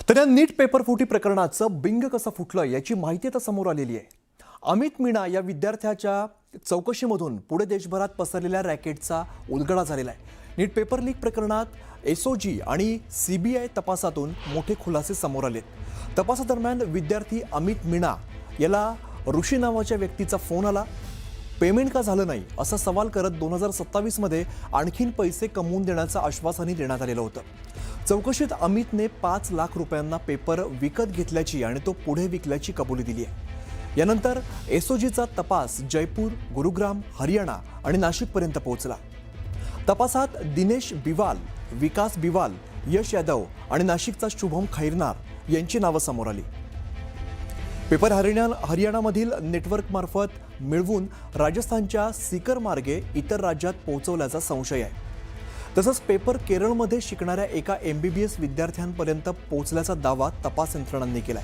तर या नीट पेपर फुटी प्रकरणाचं बिंग कसं फुटलं याची माहिती आता समोर आलेली आहे। अमित मीणा या विद्यार्थ्याच्या चौकशीमधून पुढे देशभरात पसरलेल्या रॅकेटचा उलगडा झालेला आहे। नीट पेपर लीक प्रकरणात एसओजी आणि सीबीआय तपासातून मोठे खुलासे समोर आलेत। तपासादरम्यान विद्यार्थी अमित मीणा याला ऋषी नावाच्या व्यक्तीचा फोन आला। पेमेंट का झालं नाही असा सवाल करत 2027 मध्ये आणखीन पैसे कमवून देण्याचं आश्वासनही देण्यात आलेलं होतं। चौकशीत अमितने 5 लाख रुपयांना पेपर विकत घेतल्याची आणि तो पुढे विकल्याची कबुली दिली आहे। यानंतर एसओजीचा तपास जयपूर, गुरुग्राम, हरियाणा आणि नाशिकपर्यंत पोहोचला। तपासात दिनेश बिवाल, विकास बिवाल, यश यादव आणि नाशिकचा शुभम खैरनार यांची नावं समोर आली। पेपर हरियाणामधील नेटवर्कमार्फत मिळवून राजस्थानच्या सीकर मार्गे इतर राज्यात पोहोचवल्याचा संशय आहे। तसंच पेपर केरळमध्ये शिकणाऱ्या एका MBBS विद्यार्थ्यांपर्यंत पोहोचल्याचा दावा तपास यंत्रणांनी केलाय।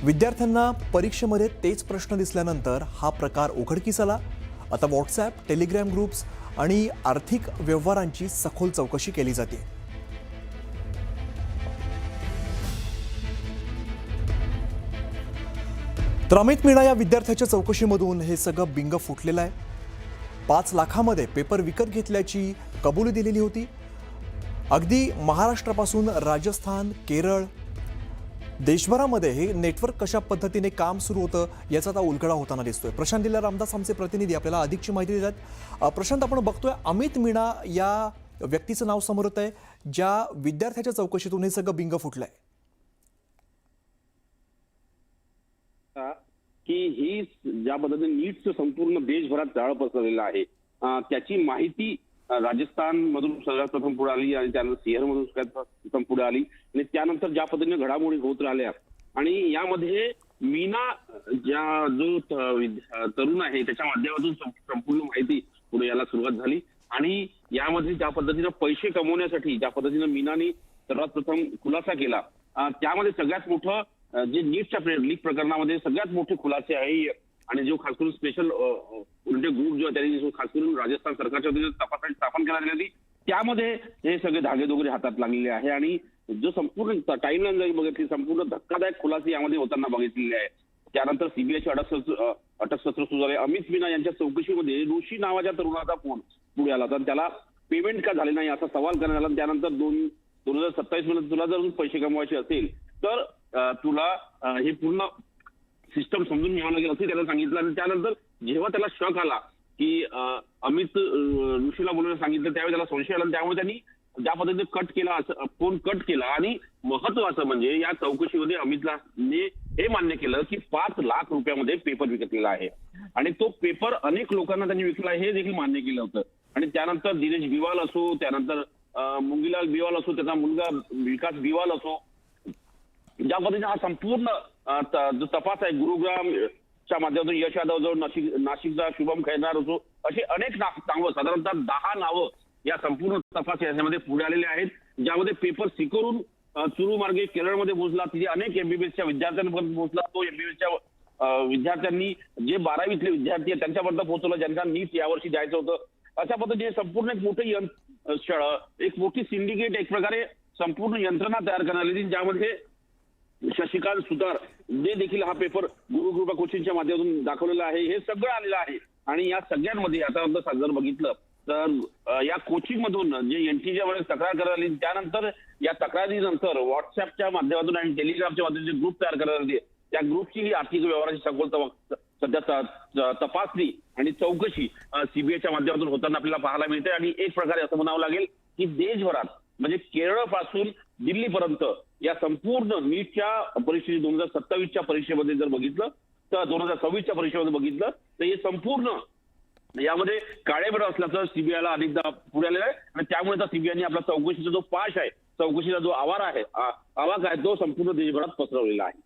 विद्यार्थ्यांना परीक्षेमध्ये तेच प्रश्न दिसल्यानंतर हा प्रकार उघडकीस आला। आता व्हॉट्सॲप, टेलिग्राम ग्रुप्स आणि आर्थिक व्यवहारांची सखोल चौकशी केली जाते। तर अमित मीणा या विद्यार्थ्याच्या चौकशीमधून हे सगळं बिंग फुटलेलं आहे। 5 लाखामध्ये पेपर विकत घेतल्याची कबुली दिलेली होती। अगदी महाराष्ट्रापासून राजस्थान, केरळ, देशभरामध्ये हे नेटवर्क कशा पद्धतीने काम सुरू होतं याचा आता उलगडा होताना दिसतोय। प्रशांत दिला रामदास आमचे प्रतिनिधी आपल्याला अधिकची माहिती देतात। प्रशांत, आपण बघतोय अमित मीणा या व्यक्तीचं नाव समोर येत आहे ज्या विद्यार्थ्याच्या चौकशीतून हे सगळं बिंग फुटलंय। की ही ज्या पद्धतीने नीटचं संपूर्ण देशभरात जाळं पसरलेलं आहे त्याची माहिती राजस्थान मधून सगळ्यात प्रथम पुढे आली आणि त्यानंतर सिंहर मधून सगळ्यात प्रथम पुढे आली आणि त्यानंतर ज्या पद्धतीने घडामोडी होत राहिल्या आणि यामध्ये मीना ज्या जो तरुण आहे त्याच्या माध्यमातून संपूर्ण माहिती पुढे यायला सुरुवात झाली आणि यामध्ये ज्या पद्धतीने पैसे कमवण्यासाठी ज्या पद्धतीने मीनाने सर्वात प्रथम खुलासा केला त्यामध्ये सगळ्यात मोठं जे नीटच्या लीक प्रकरणामध्ये सगळ्यात मोठे खुलासे आहे आणि जो खास करून स्पेशल उलटे ग्रुप जो त्यांनी खास करून राजस्थान सरकारच्या वतीने तपासाची स्थापन करण्यात आली त्यामध्ये हे सगळे धागेदोगरे हातात लागलेले आहे आणि जो संपूर्ण टाइमलाईन जरी बघितली संपूर्ण धक्कादायक खुलासे यामध्ये होताना बघितलेले आहे। त्यानंतर सीबीआयचे अटकसत्र सुरू झाले। अमित मीणा यांच्या चौकशीमध्ये ऋषी नावाच्या तरुणाचा फोन पुढे आला तर त्याला पेमेंट का झाले नाही असा सवाल करण्यात आला। त्यानंतर 2027 मध्ये तुला जर पैसे कमवायचे असेल तर तुला हे पूर्ण सिस्टम समजून घ्यावं लागेल असं त्याला सांगितलं आणि त्यानंतर जेव्हा त्याला शक आला की अमित ऋषीला बोलायला सांगितलं त्यावेळी त्याला संशय आला त्यामुळे त्यांनी ज्या पद्धतीने कट केला फोन कट केला आणि महत्वाचं म्हणजे या चौकशीमध्ये अमितला हे मान्य केलं की 5 लाख रुपयामध्ये पेपर विकलेला आहे आणि तो पेपर अनेक लोकांना त्यांनी विकला हे देखील मान्य केलं होतं। आणि त्यानंतर दिनेश बिवाल असो त्यानंतर मुंगीलाल बिवाल असो त्याचा मुलगा विकास बिवाल असो ज्या पद्धतीने हा संपूर्ण जो तपास आहे गुरुग्रामच्या माध्यमातून यश यादव जो नाशिकचा शुभम खैरनार असो असे अनेक नावं साधारणतः 10 नावं या संपूर्ण तपास याच्यामध्ये पुढे आलेले आहेत ज्यामध्ये पेपर स्वीकारून चुरू मार्गे केरळमध्ये पोहोचला तिथे अनेक MBBSच्या विद्यार्थ्यांपर्यंत पोहोचला। तो MBBSच्या विद्यार्थ्यांनी जे 12वीतले विद्यार्थी आहेत त्यांच्यापर्यंत पोहोचवलं ज्यांना नीट यावर्षी द्यायचं होतं। अशा पद्धतीने संपूर्ण एक मोठे एक मोठी सिंडिकेट एक प्रकारे संपूर्ण यंत्रणा तयार करण्यात आली ज्यामध्ये शशिकांत सुतार जे देखील हा पेपर गुरुकृपा कोचिंगच्या माध्यमातून दाखवलेला आहे हे सगळं आलेलं आहे। आणि या सगळ्यांमध्ये आता जर बघितलं तर या कोचिंग मधून जे NTJ मध्ये तक्रार करण्यात आली त्यानंतर या तक्रारीनंतर व्हॉट्सअपच्या माध्यमातून आणि टेलिग्रामच्या माध्यमातून ग्रुप तयार करण्यात आले त्या ग्रुपची ही आर्थिक व्यवहाराची सखोल सध्या तपासणी आणि चौकशी सीबीआयच्या माध्यमातून होताना आपल्याला पाहायला मिळते। आणि एक प्रकारे असं म्हणावं लागेल की देशभरात म्हणजे केरळ पासून दिल्लीपर्यंत या संपूर्ण नीटच्या परीक्षेची 2027च्या परीक्षेमध्ये जर बघितलं तर 2026च्या परीक्षेमध्ये बघितलं तर हे संपूर्ण यामध्ये काळेबेडा असल्याचं सीबीआयला अनेकदा पुढे आलेलं आहे आणि त्यामुळे आता सीबीआयने आपला चौकशीचा जो पाश आहे चौकशीचा जो आवाका आहे तो संपूर्ण देशभरात पसरवलेला आहे।